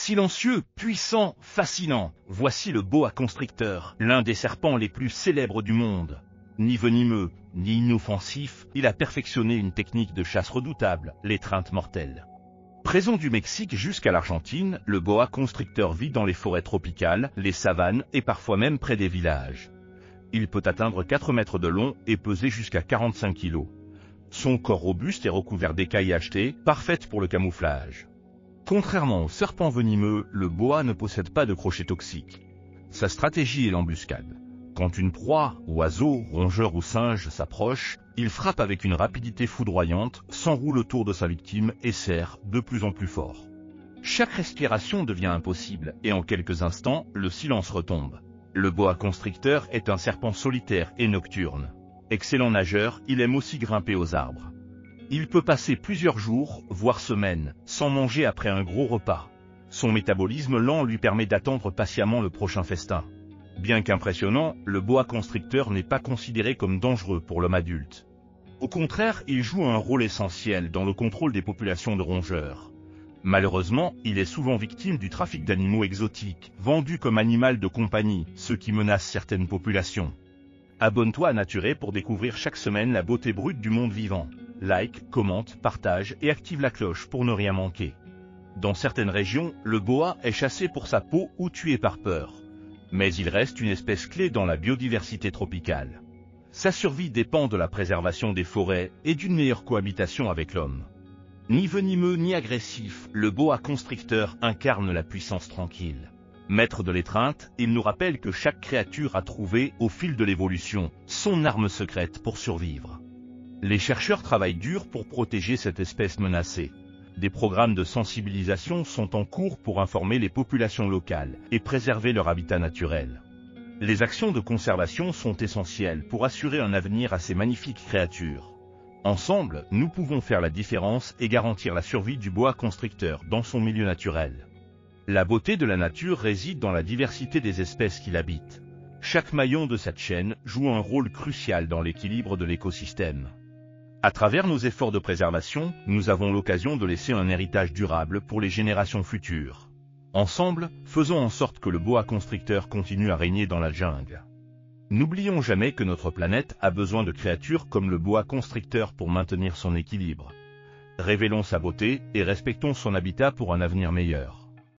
Silencieux, puissant, fascinant, voici le boa constrictor, l'un des serpents les plus célèbres du monde. Ni venimeux, ni inoffensif, il a perfectionné une technique de chasse redoutable, l'étreinte mortelle. Présent du Mexique jusqu'à l'Argentine, le boa constrictor vit dans les forêts tropicales, les savanes et parfois même près des villages. Il peut atteindre 4 mètres de long et peser jusqu'à 45 kg. Son corps robuste est recouvert d'écailles achetées, parfaites pour le camouflage. Contrairement aux serpents venimeux, le boa ne possède pas de crochet toxique. Sa stratégie est l'embuscade. Quand une proie, oiseau, rongeur ou singe s'approche, il frappe avec une rapidité foudroyante, s'enroule autour de sa victime et serre de plus en plus fort. Chaque respiration devient impossible et en quelques instants, le silence retombe. Le boa constrictor est un serpent solitaire et nocturne. Excellent nageur, il aime aussi grimper aux arbres. Il peut passer plusieurs jours, voire semaines, sans manger après un gros repas. Son métabolisme lent lui permet d'attendre patiemment le prochain festin. Bien qu'impressionnant, le boa constrictor n'est pas considéré comme dangereux pour l'homme adulte. Au contraire, il joue un rôle essentiel dans le contrôle des populations de rongeurs. Malheureusement, il est souvent victime du trafic d'animaux exotiques, vendus comme animal de compagnie, ce qui menace certaines populations. Abonne-toi à Naturé pour découvrir chaque semaine la beauté brute du monde vivant. Like, commente, partage et active la cloche pour ne rien manquer. Dans certaines régions, le boa est chassé pour sa peau ou tué par peur. Mais il reste une espèce clé dans la biodiversité tropicale. Sa survie dépend de la préservation des forêts et d'une meilleure cohabitation avec l'homme. Ni venimeux ni agressif, le boa constrictor incarne la puissance tranquille. Maître de l'étreinte, il nous rappelle que chaque créature a trouvé, au fil de l'évolution, son arme secrète pour survivre. Les chercheurs travaillent dur pour protéger cette espèce menacée. Des programmes de sensibilisation sont en cours pour informer les populations locales et préserver leur habitat naturel. Les actions de conservation sont essentielles pour assurer un avenir à ces magnifiques créatures. Ensemble, nous pouvons faire la différence et garantir la survie du boa constrictor dans son milieu naturel. La beauté de la nature réside dans la diversité des espèces qui l'habitent. Chaque maillon de cette chaîne joue un rôle crucial dans l'équilibre de l'écosystème. À travers nos efforts de préservation, nous avons l'occasion de laisser un héritage durable pour les générations futures. Ensemble, faisons en sorte que le boa constrictor continue à régner dans la jungle. N'oublions jamais que notre planète a besoin de créatures comme le boa constrictor pour maintenir son équilibre. Révélons sa beauté et respectons son habitat pour un avenir meilleur.